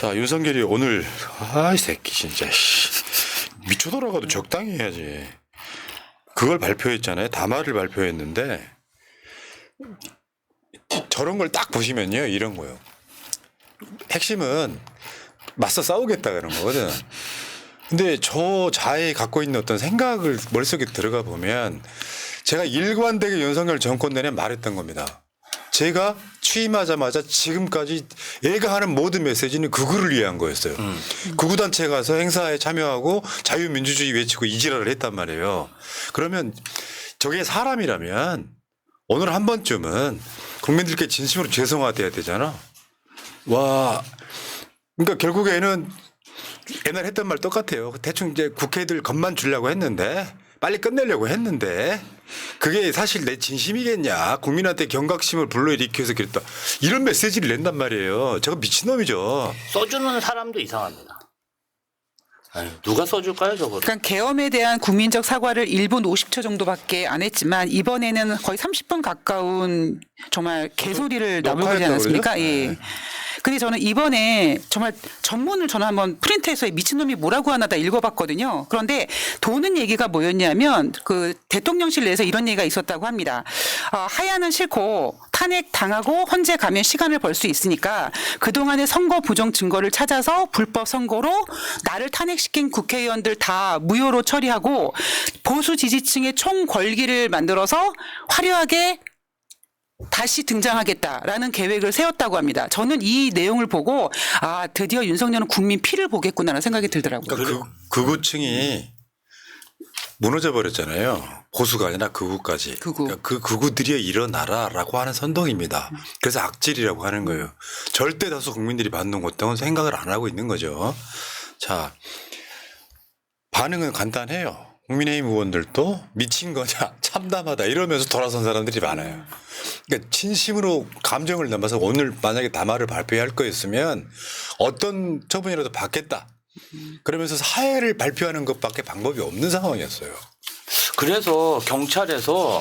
자, 윤석열이 오늘 이 새끼 진짜 미쳐 돌아가도 적당히 해야지. 그걸 발표했잖아요. 담화를 발표했는데 저런 걸 딱 보시면요. 이런 거요. 핵심은 맞서 싸우겠다 그런 거거든. 근데 저 자에 갖고 있는 어떤 생각을 머릿속에 들어가 보면 제가 일관되게 윤석열 정권 내내 말했던 겁니다. 제가 취임하자마자 지금까지 얘가 하는 모든 메시지는 극우를 위한 거였어요. 극우단체 가서 행사에 참여하고 자유민주주의 외치고 이지랄을 했단 말이에요. 그러면 저게 사람이라면 오늘 한 번쯤은 국민들께 진심으로 죄송하대야 되잖아. 와, 그러니까 결국에는 옛날 했던 말 똑같아요. 대충 이제 국회들 겁만 주려고 했는데 빨리 끝내려고 했는데 그게 사실 내 진심이겠냐. 국민한테 경각심을 불러일으켜서 그랬다. 이런 메시지를 낸단 말이에요. 저거 미친놈이죠. 써주는 사람도 이상합니다. 아니, 누가 써줄까요 저거? 그러니까 계엄에 대한 국민적 사과를 1분 50초 정도밖에 안 했지만 이번에는 거의 30분 가까운 정말 개소리를 나불거리지 않았습니까? 그러죠? 예. 근데 저는 이번에 정말 전문을 저는 한번 프린트해서 미친놈이 뭐라고 하나 다 읽어봤거든요. 그런데 도는 얘기가 뭐였냐면 그 대통령실 내에서 이런 얘기가 있었다고 합니다. 하야는 싫고 탄핵 당하고 헌재 가면 시간을 벌 수 있으니까 그동안의 선거 부정 증거를 찾아서 불법 선거로 나를 탄핵시킨 국회의원들 다 무효로 처리하고 보수 지지층의 총궐기를 만들어서 화려하게 다시 등장하겠다라는 계획을 세웠다고 합니다. 저는 이 내용을 보고 드디어 윤석열은 국민 피를 보겠구나라는 생각이 들더라고요. 그러니까 극우층이 무너져 버렸잖아요. 보수가 아니라 극우까지. 극우. 그러니까 그 극우들이 일어나라라고 하는 선동입니다. 그래서 악질이라고 하는 거예요. 절대 다수 국민들이 받는 것다고는 생각을 안 하고 있는 거죠. 자, 반응은 간단해요. 국민의힘 의원들도 미친 거냐 참담하다 이러면서 돌아선 사람들이 많아요. 그러니까 진심으로 감정을 넘어서 오늘 만약에 담화를 발표할 거였으면 어떤 처분이라도 받겠다. 그러면서 사회를 발표하는 것밖에 방법이 없는 상황이었어요. 그래서 경찰에서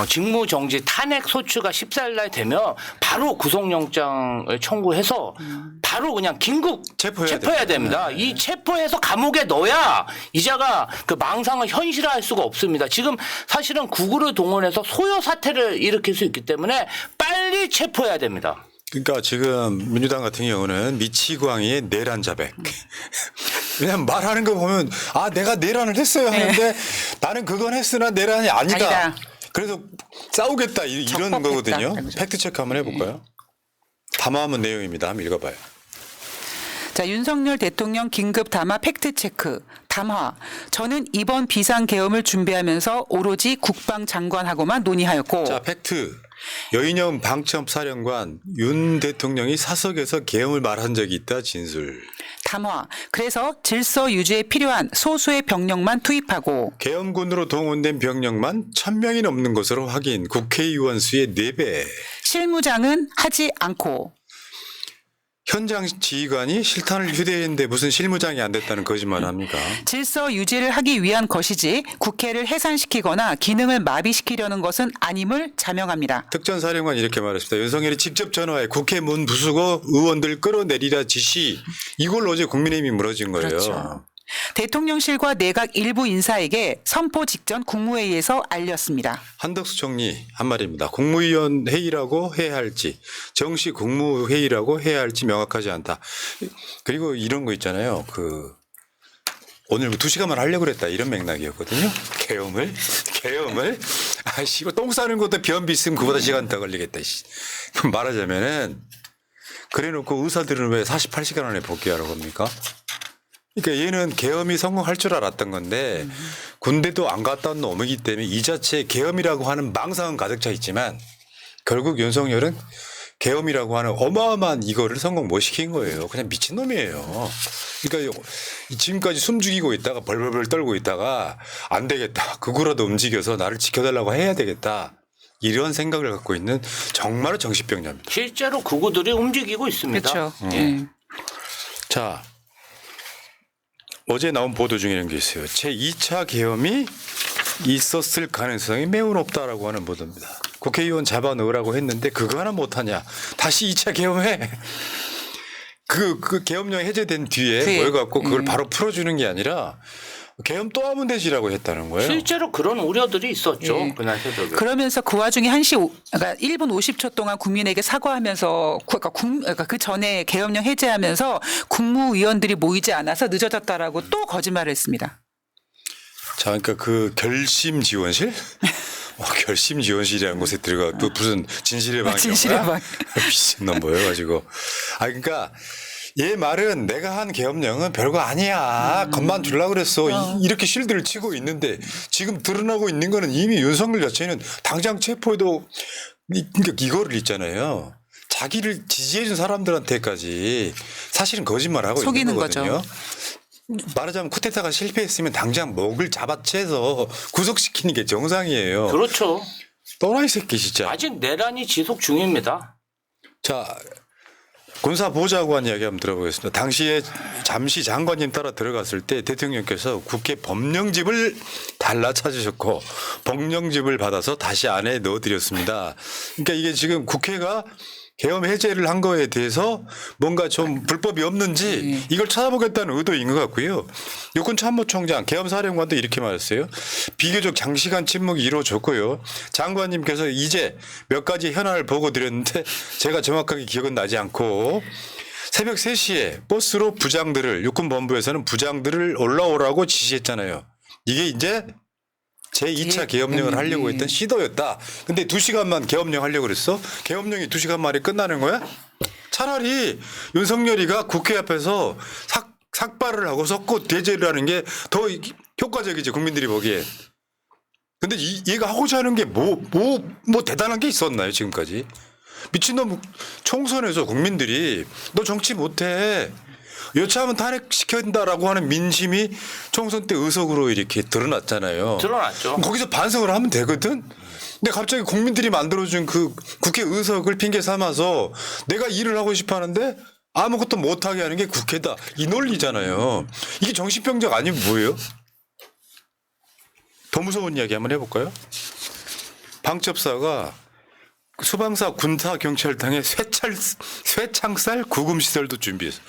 직무정지 탄핵 소추가 14일 날 되면 바로 구속영장을 청구해서 바로 그냥 긴급 체포해야 됩니다. 이 체포해서 감옥에 넣어야 이자가 그 망상을 현실화할 수가 없습니다. 지금 사실은 국우를 동원해서 소요 사태를 일으킬 수 있기 때문에 빨리 체포해야 됩니다. 그러니까 지금 민주당 같은 경우는 미치광이의 내란 자백. 왜냐하면 말하는 거 보면 내가 내란을 했어요 하는데 나는 그건 했으나 내란이 아니다. 그래서 싸우겠다 이런 거거든요. 팩트체크 한번 해볼까요? 담화문 내용입니다. 한번 읽어봐요. 자, 윤석열 대통령 긴급 담화 팩트체크. 담화. 저는 이번 비상계엄을 준비하면서 오로지 국방장관하고만 논의하였고. 자, 팩트. 여인영 방첩사령관 윤 대통령이 사석에서 계엄을 말한 적이 있다. 진술. 담화. 그래서 질서 유지에 필요한 소수의 병력만 투입하고 계엄군으로 동원된 병력만 1,000명이 넘는 것으로 확인. 국회의원 수의 4배. 실무장은 하지 않고 현장 지휘관이 실탄을 휴대했는데 무슨 실무장이 안 됐다는 거짓말 합니까? 질서 유지를 하기 위한 것이지 국회를 해산시키거나 기능을 마비시키려는 것은 아님을 자명합니다. 특전사령관이 이렇게 말했습니다. 윤석열이 직접 전화해 국회 문 부수고 의원들 끌어내리라 지시. 이걸 어제 국민의힘이 물어진 거예요. 그렇죠. 대통령실과 내각 일부 인사에게 선포 직전 국무회의에서 알렸습니다. 한덕수 총리 한 말입니다. 국무위원 회의라고 해야 할지 정식 국무회의라고 해야 할지 명확하지 않다. 그리고 이런 거 있잖아요. 오늘 2시간만 하려고 그랬다 이런 맥락이었거든요. 계엄을 이거 똥 싸는 것도 변비 있으면 그보다 시간 더 걸리겠다. 말하자면은 그래놓고 의사들은 왜 48시간 안에 복귀하라고 합니까? 그러니까 얘는 계엄이 성공할 줄 알았던 건데 군대도 안 갔다 온 놈이기 때문에 이 자체에 계엄이라고 하는 망상은 가득 차 있지만 결국 윤석열은 계엄이라고 하는 어마어마한 이거를 성공 못 시킨 거예요. 그냥 미친놈이에요. 그러니까 지금까지 숨 죽이고 있다가 벌벌벌 떨고 있다가 안 되겠다. 그거라도 움직여서 나를 지켜달라고 해야 되겠다. 이런 생각을 갖고 있는 정말로 정신병자입니다. 실제로 극우들이 움직이고 있습니다. 그렇죠. 자. 어제 나온 보도 중에 이런 게 있어요. 제2차 계엄이 있었을 가능성이 매우 높다라고 하는 보도입니다. 국회의원 잡아넣으라고 했는데 그거 하나 못하냐. 다시 2차 계엄해. 그 계엄령 해제된 뒤에 네. 모여갖고 그걸 바로 풀어주는 게 아니라 계엄 또 하면 되지라고 했다는 거예요. 실제로 그런 우려들이 있었죠. 예. 그날 새벽에. 그러면서 그 와중에 그러니까 1분 50초 동안 국민에게 사과하면서 그러니까 그 전에 계엄령 해제하면서 국무위원들이 모이지 않아서 늦어졌다라고 또 거짓말을 했습니다. 자, 그러니까 그 결심 지원실? 결심 지원실이라는 곳에 들어가 또 무슨 진실의 방인가? 진실의 방. 미친놈 보여가지고. 그러니까 얘 말은 내가 한 계엄령은 별거 아니야. 겁만 주려고 그랬어. 이렇게 실드를 치고 있는데 지금 드러나고 있는 거는 이미 윤석열 자체는 당장 체포해도 그러니까 이거를 있잖아요. 자기를 지지해준 사람들한테까지 사실은 거짓말하고 속이는 있는 거거든요. 거죠. 말하자면 쿠데타가 실패했으면 당장 목을 잡아채서 구속시키는 게 정상이에요. 그렇죠. 또라이 새끼 진짜. 아직 내란이 지속 중입니다. 자, 군사보좌관 이야기 한번 들어보겠습니다. 당시에 잠시 장관님 따라 들어갔을 때 대통령께서 국회 법령집을 달라 찾으셨고 법령집을 받아서 다시 안에 넣어드렸습니다. 그러니까 이게 지금 국회가 계엄 해제를 한 거에 대해서 뭔가 좀 불법이 없는지 이걸 찾아보겠다는 의도인 것 같고요. 육군참모총장 계엄사령관도 이렇게 말했어요. 비교적 장시간 침묵이 이루어졌고요. 장관님께서 이제 몇 가지 현안을 보고 드렸는데 제가 정확하게 기억은 나지 않고 새벽 3시에 버스로 부장들을 육군본부에서는 부장들을 올라오라고 지시했잖아요. 이게 이제 제2차 계엄령을 하려고 했던 시도였다. 근데 2시간만 계엄령 하려고 그랬어? 계엄령이 2시간 만에 끝나는 거야? 차라리 윤석열이가 국회 앞에서 삭발을 하고 석고 대제를 하는 게 더 효과적이지 국민들이 보기에. 근데 얘가 하고자 하는 게 뭐 대단한 게 있었나요 지금까지? 미친놈 총선에서 국민들이 너 정치 못해. 여차하면 탄핵시켜야 된다라고 하는 민심이 총선 때 의석으로 이렇게 드러났잖아요. 드러났죠. 거기서 반성을 하면 되거든. 근데 갑자기 국민들이 만들어준 그 국회 의석을 핑계 삼아서 내가 일을 하고 싶어 하는데 아무것도 못하게 하는 게 국회다. 이 논리잖아요. 이게 정신병자 아니면 뭐예요? 더 무서운 이야기 한번 해볼까요? 방첩사가 수방사 군사 경찰당에 쇠창살 구금 시설도 준비했어.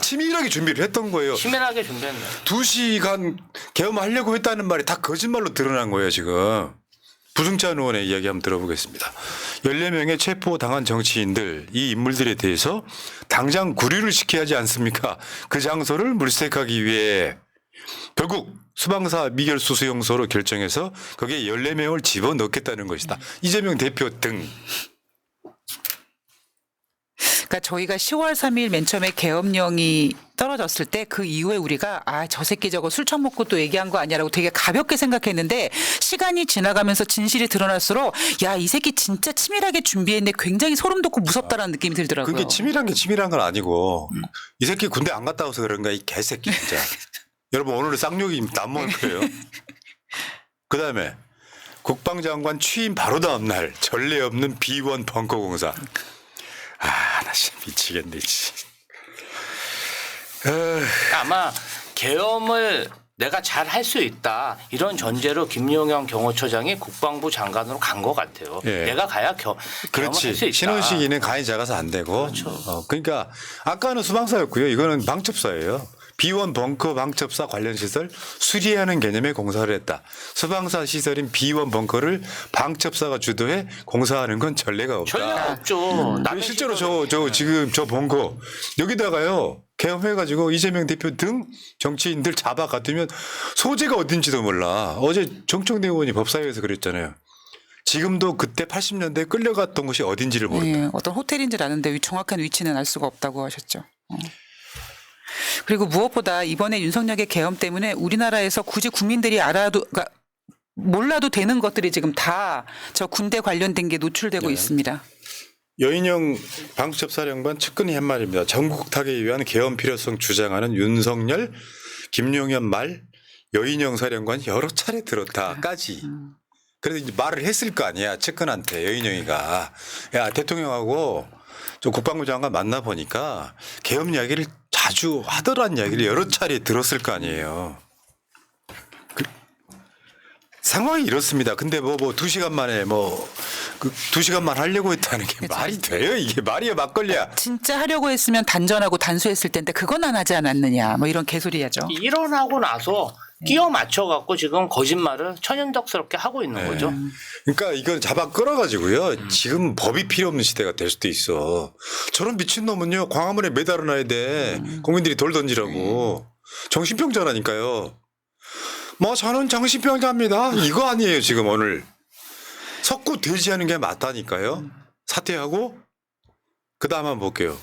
치밀하게 준비를 했던 거예요. 치밀하게 준비했네. 2시간 계엄하려고 했다는 말이 다 거짓말로 드러난 거예요 지금. 부승찬 의원의 이야기 한번 들어보겠습니다. 14명의 체포당한 정치인들 이 인물들에 대해서 당장 구류를 시켜야 하지 않습니까? 그 장소를 물색하기 위해 결국 수방사 미결수수용소로 결정해서 거기에 14명을 집어넣겠다는 것이다. 이재명 대표 등. 그러니까 저희가 10월 3일 맨 처음에 계엄령이 떨어졌을 때 그 이후에 우리가 저 새끼 저거 술 처먹고 또 얘기한 거 아니야라고 되게 가볍게 생각했는데 시간이 지나가면서 진실이 드러날수록 야, 이 새끼 진짜 치밀하게 준비했는데 굉장히 소름 돋고 무섭다라는 느낌이 들더라고요. 그게 치밀한 게 치밀한 건 아니고 이 새끼 군대 안 갔다 와서 그런가 이 개새끼 진짜. 여러분 오늘은 쌍욕이 안 먹을 거예요. 그다음에 국방장관 취임 바로 다음 날 전례 없는 B1 벙커 공사. 나 진짜 미치겠네. 아마 계엄을 내가 잘 할 수 있다 이런 전제로 김용현 경호처장이 국방부 장관으로 간 것 같아요. 예. 내가 가야 계엄을 할 수 있다. 신원식이는 간이 작아서 안 되고. 그렇죠. 그러니까 아까는 수방사였고요. 이거는 방첩사예요. B1 벙커 방첩사 관련 시설 수리하는 개념의 공사를 했다. 수방사 시설인 B1 벙커를 방첩사가 주도해 공사하는 건 전례가 없다. 전례가 없죠. 남의 실제로 시설을. 지금 저 벙커 여기다가요 계엄해가지고 이재명 대표 등 정치인들 잡아갔으면 소재가 어딘지도 몰라. 어제 정청래 의원이 법사위에서 그랬잖아요. 지금도 그때 80년대에 끌려갔던 곳이 어딘지를 모른다. 네, 어떤 호텔인 줄 아는데 정확한 위치는 알 수가 없다고 하셨죠. 그리고 무엇보다 이번에 윤석열의 계엄 때문에 우리나라에서 굳이 국민들이 알아도 그러니까 몰라도 되는 것들이 지금 다 저 군대 관련된 게 노출되고 있습니다. 여인영 방첩사령관 측근이 한 말입니다. 전국 타개에 위한 계엄 필요성 주장하는 윤석열, 김용현 말 여인영 사령관이 여러 차례 들었다까지. 그래서 이제 말을 했을 거 아니야 측근한테 여인영이가. 야 대통령하고 저 국방부 장관 만나보니까 계엄 이야기를 자주 하더란 이야기를 여러 차례 들었을 거 아니에요. 상황이 이렇습니다. 근데 뭐 2시간 만에 그 2시간만 하려고 했다는 게 말이 돼요? 이게 말이야 막걸리야. 진짜 하려고 했으면 단전하고 단수했을 텐데 그건 안 하지 않았느냐. 뭐 이런 개소리야죠. 일어나고 나서 끼워 맞춰갖고 지금 거짓말을 천연덕스럽게 하고 있는 거죠. 그러니까 이건 잡아 끌어가지고요. 지금 법이 필요 없는 시대가 될 수도 있어. 저런 미친놈은요. 광화문에 매달아놔야 돼. 국민들이 돌 던지라고. 정신병자라니까요. 뭐 저는 정신병자입니다. 이거 아니에요 지금 오늘. 석구 돼지하는 게 맞다니까요. 사퇴하고 그다음 한번 볼게요.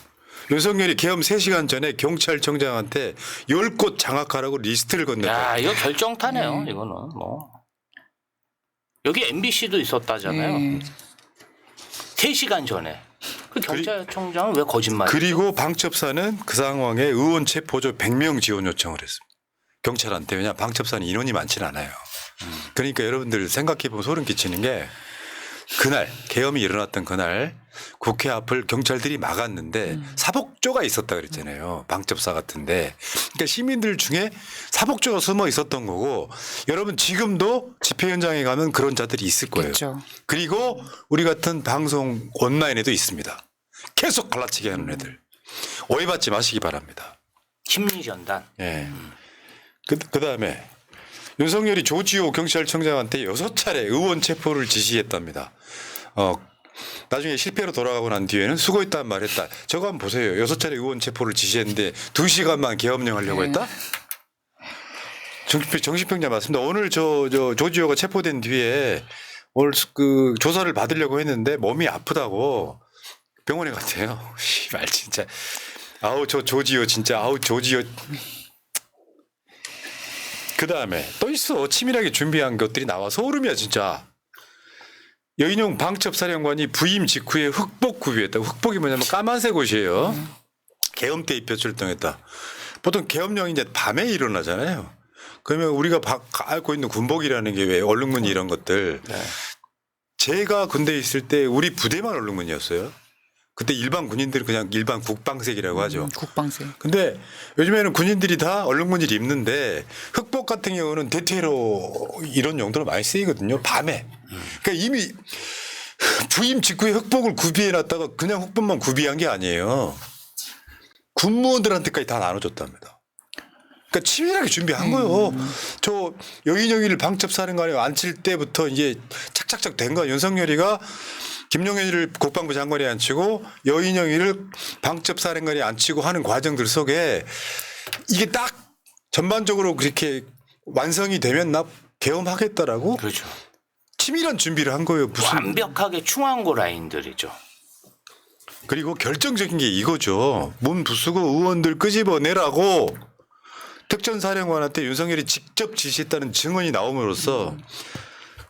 윤석열이 계엄 3시간 전에 경찰청장한테 10곳 장악하라고 리스트를 건넸다. 야, 이거 결정타네요. 이거는 뭐 여기 MBC도 있었다잖아요. 3시간 전에. 그 경찰청장은 왜 거짓말이죠? 그리고 방첩사는 그 상황에 의원 체포조 100명 지원 요청을 했습니다. 경찰한테. 왜냐 방첩사는 인원이 많지는 않아요. 그러니까 여러분들 생각해보면 소름 끼치는 게 그날 계엄이 일어났던 그날 국회 앞을 경찰들이 막았는데 사복조가 있었다 그랬잖아요. 방첩사 같은데. 그러니까 시민들 중에 사복조가 숨어 있었던 거고 여러분 지금도 집회 현장에 가면 그런 자들이 있을 거예요. 그렇죠. 그리고 우리 같은 방송 온라인에도 있습니다. 계속 갈라치기 하는 애들. 오해받지 마시기 바랍니다. 심리전단. 예. 그다음에 윤석열이 조지호 경찰청장한테 6차례 의원 체포를 지시했답니다. 나중에 실패로 돌아가고 난 뒤에는 수고했다는 말 했다. 저거 한번 보세요. 6차례 의원 체포를 지시했는데 2시간만 계엄령 하려고 했다? 정신병자 맞습니다. 오늘 조지호가 체포된 뒤에 오늘 그 조사를 받으려고 했는데 몸이 아프다고 병원에 갔대요. 씨발 진짜. 아우 저 조지호 진짜 아우 조지호. 그다음에 또 있어. 치밀하게 준비한 것들이 나와 소름이야 진짜. 여인용 방첩사령관이 부임 직후에 흑복 구비했다. 흑복이 뭐냐면 까만색 옷이에요. 계엄 때 입혀 출동했다. 보통 계엄령이 이제 밤에 일어나잖아요. 그러면 우리가 앓고 있는 군복이라는 게 왜 얼룩무늬 이런 것들. 제가 군대에 있을 때 우리 부대만 얼룩무늬였어요. 그때 일반 군인들은 그냥 일반 국방색이라고 하죠. 국방색. 근데 요즘에는 군인들이 다 얼룩무늬를 입는데 흑복 같은 경우는 대퇴로 이런 용도로 많이 쓰이거든요. 밤에. 그러니까 이미 부임 직후에 흑복을 구비해놨다가 그냥 흑복만 구비한 게 아니에요. 군무원들한테까지 다 나눠줬답니다. 그러니까 치밀하게 준비한 거예요. 저 여인영이를 방첩사령관에 앉힐 때부터 이제 착착착 된 거야. 윤석열이가 김용현이를 국방부 장관에 앉히고 여인영이를 방첩사령관에 앉히고 하는 과정들 속에 이게 딱 전반적으로 그렇게 완성이 되면 나 계엄하겠다라고 그렇죠. 치밀한 준비를 한 거예요. 무슨 완벽하게 충항고 라인들이죠. 그리고 결정적인 게 이거죠. 문 부수고 의원들 끄집어내라고 특전사령관한테 윤석열이 직접 지시했다는 증언이 나옴으로써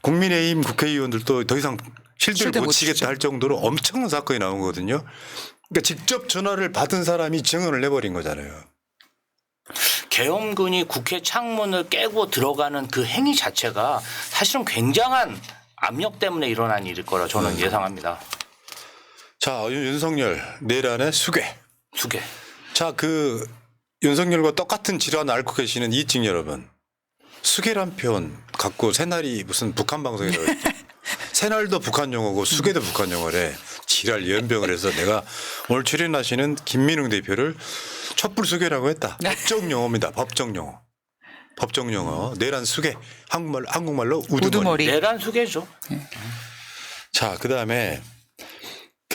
국민의힘 국회의원들도 더 이상 실드를 못 치겠다 할 정도로 엄청난 사건이 나온 거거든요. 그러니까 직접 전화를 받은 사람이 증언을 내버린 거잖아요. 계엄군이 국회 창문을 깨고 들어가는 그 행위 자체가 사실은 굉장한 압력 때문에 일어난 일일 거라 저는 예상합니다. 자, 윤석열 내란의 수괴. 수괴. 자, 그 윤석열과 똑같은 질환을 앓고 계시는 이익진 여러분. 수괴란 표현 갖고 새날이 무슨 북한 방송이라고 했죠. 새날도 북한 용어고 수괴도 북한 용어래. 지랄 연병을 해서 내가 오늘 출연하시는 김민웅 대표를 촛불 수괴라고 했다. 법정 용어입니다. 법정 용어. 법정 용어. 내란 수괴. 한국말로 우두머리. 내란 수괴죠. 자, 그다음에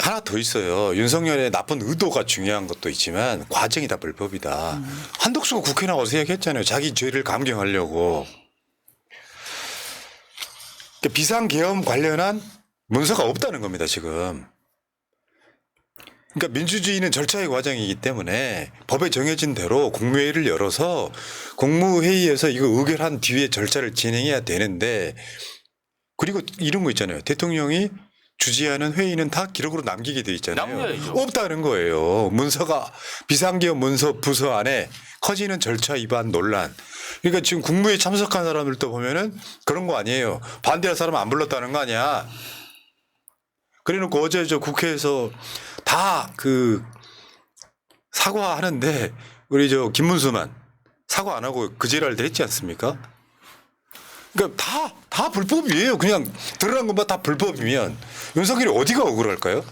하나 더 있어요. 윤석열의 나쁜 의도가 중요한 것도 있지만 과정이 다 불법이다. 한덕수가 국회 나와서 얘기했잖아요. 자기 죄를 감경하려고. 그러니까 비상계엄 관련한 문서가 없다는 겁니다. 지금. 그러니까 민주주의는 절차의 과정이기 때문에 법에 정해진 대로 국무회의를 열어서 국무회의에서 이거 의결한 뒤에 절차를 진행해야 되는데 그리고 이런 거 있잖아요. 대통령이 주재하는 회의는 다 기록으로 남기게 돼 있잖아요. 남겨야죠. 없다는 거예요. 문서가 비상계엄 문서 부서 안에 커지는 절차 위반 논란. 그러니까 지금 국무회의 참석한 사람들도 보면은 그런 거 아니에요. 반대할 사람 안 불렀다는 거 아니야. 그래놓고 어제 저 국회에서 다 그 사과하는데 우리 저 김문수만 사과 안 하고 그 지랄들 했지 않습니까? 그러니까 다 불법이에요. 그냥 드러난 것만 다 불법이면 윤석열이 어디가 억울할까요?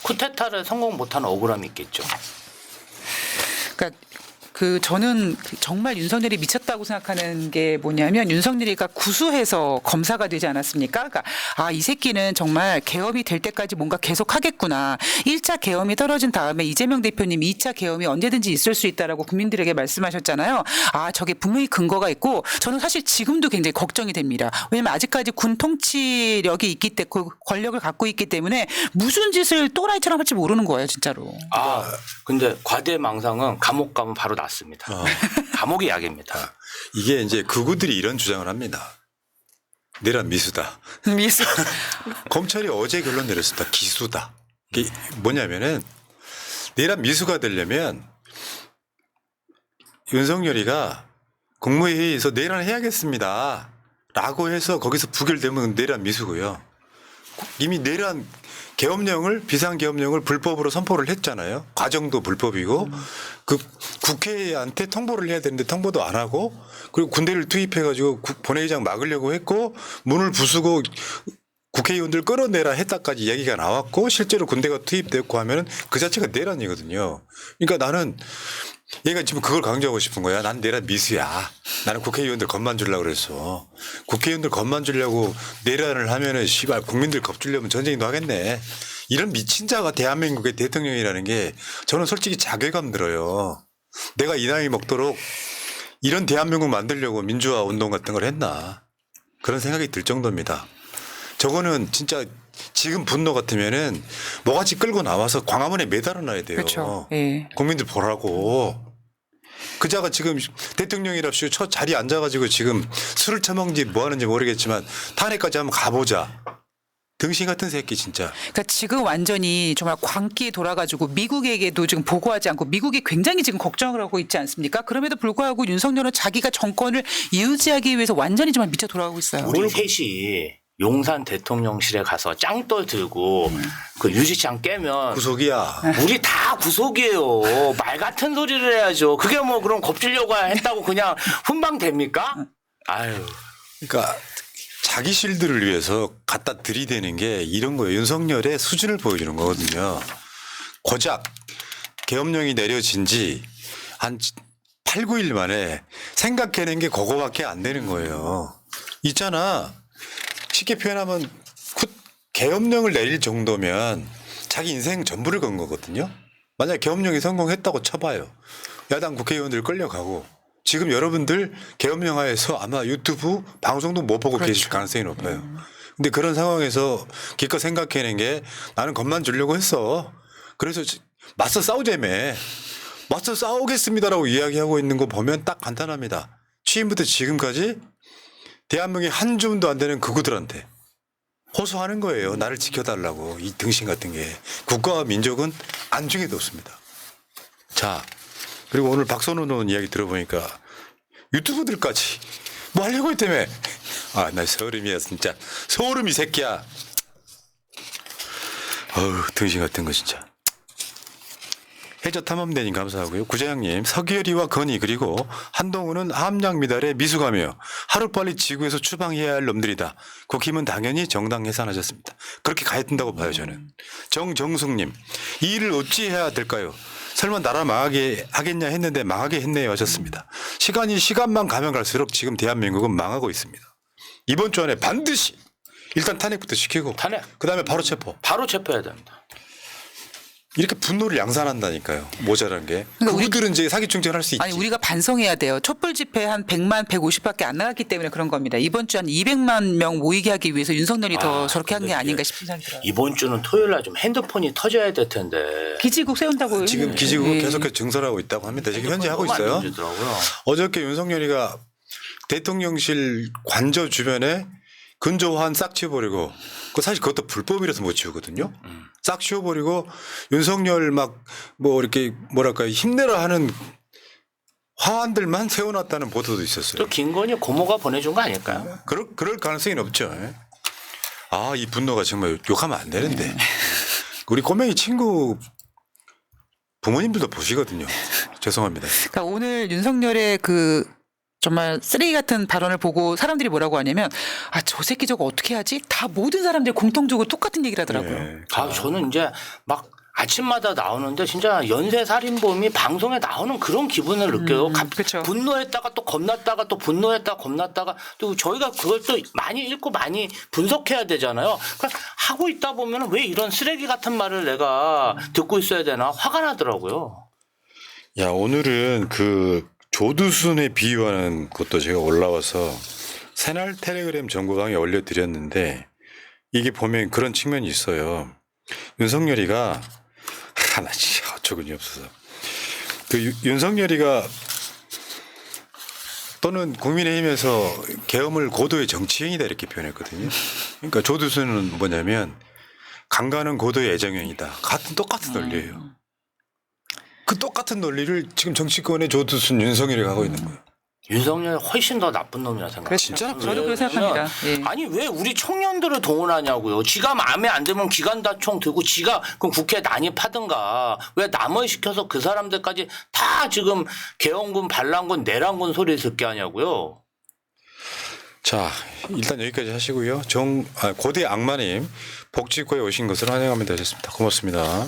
쿠데타를 성공 못한 억울함이 있겠죠. 그러니까 저는 정말 윤석열이 미쳤다고 생각하는 게 뭐냐면 윤석열이가 구수해서 검사가 되지 않았습니까? 그러니까 이 새끼는 정말 계엄이 될 때까지 뭔가 계속 하겠구나. 1차 계엄이 떨어진 다음에 이재명 대표님 2차 계엄이 언제든지 있을 수 있다라고 국민들에게 말씀하셨잖아요. 저게 분명히 근거가 있고 저는 사실 지금도 굉장히 걱정이 됩니다. 왜냐하면 아직까지 군 통치력이 있기 때문에 그 권력을 갖고 있기 때문에 무슨 짓을 또라이처럼 할지 모르는 거예요, 진짜로. 근데 과대망상은 감옥 가면 바로 낫습니다. 감옥이 약입니다. 이게 이제 극우들이 이런 주장을 합니다. 내란 미수다. 미수. 검찰이 어제 결론 내렸습니다. 기수다. 이게 뭐냐면은 내란 미수가 되려면 윤석열이가 국무회의에서 내란 해야겠습니다. 라고 해서 거기서 부결되면 내란 미수고요. 이미 내란 계엄령을 비상계엄령을 불법으로 선포를 했잖아요. 과정도 불법이고 그 국회한테 통보를 해야 되는데 통보도 안 하고 그리고 군대를 투입해가지고 본회의장 막으려고 했고 문을 부수고 국회의원들 끌어내라 했다까지 얘기가 나왔고 실제로 군대가 투입됐고 하면은 그 자체가 내란이거든요. 그러니까 나는 얘가 지금 그걸 강조하고 싶은 거야. 난 내란 미수야. 나는 국회의원들 겁만 주려고 그랬어. 국회의원들 겁만 주려고 내란을 하면은 씨발 국민들 겁주려면 전쟁도 하겠네. 이런 미친 자가 대한민국의 대통령이라는 게 저는 솔직히 자괴감 들어요. 내가 이 나이 먹도록 이런 대한민국 만들려고 민주화 운동 같은 걸 했나. 그런 생각이 들 정도입니다. 저거는 진짜 지금 분노 같으면은 뭐같이 끌고 나와서 광화문에 매달아 놔야 돼요. 그렇죠. 예. 국민들 보라고. 그자가 지금 대통령이랍시고 첫 자리에 앉아가지고 지금 술을 처먹는지 뭐 하는지 모르겠지만 탄핵까지 한번 가보자. 등신 같은 새끼 진짜. 그러니까 지금 완전히 정말 광기에 돌아가지고 미국에게도 지금 보고하지 않고 미국이 굉장히 지금 걱정을 하고 있지 않습니까? 그럼에도 불구하고 윤석열은 자기가 정권을 유지하기 위해서 완전히 정말 미쳐 돌아가고 있어요. 우리 셋이 용산 대통령실에 가서 짱돌 들고 그 유지장 깨면 구속이야. 우리 다 구속이에요. 말 같은 소리를 해야죠. 그게 뭐 그럼 겁주려고 했다고 그냥 훈방됩니까? 아유. 그러니까 자기 실드를 위해서 갖다 들이대는 게 이런 거예요. 윤석열의 수준을 보여주는 거거든요. 고작 계엄령이 내려진 지 한 8, 9일 만에 생각해낸 게 그거밖에 안 되는 거예요. 있잖아. 쉽게 표현하면 계엄령을 내릴 정도면 자기 인생 전부를 건 거거든요. 만약 계엄령이 성공했다고 쳐봐요. 야당 국회의원들 끌려가고 지금 여러분들 계엄령 하에서 아마 유튜브 방송도 못 보고 그렇죠. 계실 가능성이 높아요. 근데 그런 상황에서 기껏 생각해낸 게 나는 겁만 주려고 했어. 그래서 맞서 싸우자며. 맞서 싸우겠습니다라고 이야기하고 있는 거 보면 딱 간단합니다. 취임부터 지금까지 대한민국의 한 줌도 안 되는 극우들한테 호소하는 거예요. 나를 지켜달라고. 이 등신 같은 게. 국가와 민족은 안중에도 없습니다. 자, 그리고 오늘 박선원 의원 이야기 들어보니까 유튜브들까지 뭐 하려고 했다며. 나 소름이야 진짜. 소름 이 새끼야. 등신 같은 거 진짜. 해저 탐험대님 감사하고요. 구자영님 서기열이와 건희 그리고 한동훈은 함량 미달에 미숙하며 하루빨리 지구에서 추방해야 할 놈들이다. 국힘은 당연히 정당 해산하셨습니다. 그렇게 가야 된다고 봐요 저는. 정정숙님 이 일을 어찌해야 될까요? 설마 나라 망하게 하겠냐 했는데 망하게 했네요 하셨습니다. 시간만 가면 갈수록 지금 대한민국은 망하고 있습니다. 이번 주 안에 반드시 일단 탄핵부터 시키고 탄핵. 그다음에 바로 체포. 바로 체포해야 됩니다. 이렇게 분노를 양산한다니까요. 모자란 게. 그러니까 우리들은 이제 사기충전 할 수 있지. 아니 우리가 반성해야 돼요. 촛불 집회 한 100만 150밖에 안 나갔기 때문에 그런 겁니다. 이번 주 한 200만 명 모이게 하기 위해서 윤석열이 더 저렇게 한 게 아닌가 싶은 생각이 들어요. 이번 주는 토요일 날 좀 핸드폰이 터져야 될 텐데. 기지국 세운다고 지금 기지국 계속해서 증설하고 있다고 합니다. 지금 현재 하고 있어요. 만들어주더라고요. 어저께 윤석열이가 대통령실 관저 주변에 근조화한 싹 치워버리고 사실 그것도 불법이라서 못 치우거든요. 싹 치워버리고 윤석열 막 뭐 이렇게 뭐랄까 힘내라 하는 화환들만 세워놨다는 보도도 있었어요. 또 김건희 고모가 보내준 거 아닐까요? 그럴 가능성이 높죠. 이 분노가 정말 욕하면 안 되는데. 우리 꼬맹이 친구 부모님들도 보시거든요. 죄송합니다. 그러니까 오늘 윤석열의 그 정말 쓰레기 같은 발언을 보고 사람들이 뭐라고 하냐면 아, 저 새끼 저거 어떻게 하지? 다 모든 사람들이 공통적으로 똑같은 얘기를 하더라고요. 예. 아, 저는 이제 막 아침마다 나오는데 진짜 연쇄살인범이 방송에 나오는 그런 기분을 느껴요. 그쵸. 분노했다가 또 겁났다가 또 분노했다가 겁났다가 또 저희가 그걸 또 많이 읽고 많이 분석해야 되잖아요. 그러니까 하고 있다 보면 왜 이런 쓰레기 같은 말을 내가 듣고 있어야 되나 화가 나더라고요. 야, 오늘은 그 조두순에 비유하는 것도 제가 올라와서 새날 텔레그램 정보방에 올려드렸는데 이게 보면 그런 측면이 있어요. 윤석열이가 하나 진짜 어처구니 없어서 그 윤석열이가 또는 국민의힘에서 계엄을 고도의 정치행위다 이렇게 표현했거든요. 그러니까 조두순은 뭐냐면 강간은 고도의 애정행위다. 똑같은 논리예요. 그 똑같은 논리를 지금 정치권의 조두순 윤석열이 하고 있는 거예요. 윤석열이 훨씬 더 나쁜 놈이라 생각해요. 진짜 나쁜 저도 그렇게 생각합니다. 예. 아니 왜 우리 청년들을 동원하냐고요. 지가 마음에 안 들면 기관단총 들고 지가 그럼 국회에 난입하든가 왜 남을 시켜서 그 사람들까지 다 지금 계엄군 반란군 내란군 소리 듣게 하냐고요. 자, 일단 여기까지 하시고요. 고대 악마님 복지국에 오신 것을 환영합니다. 하셨습니다. 고맙습니다.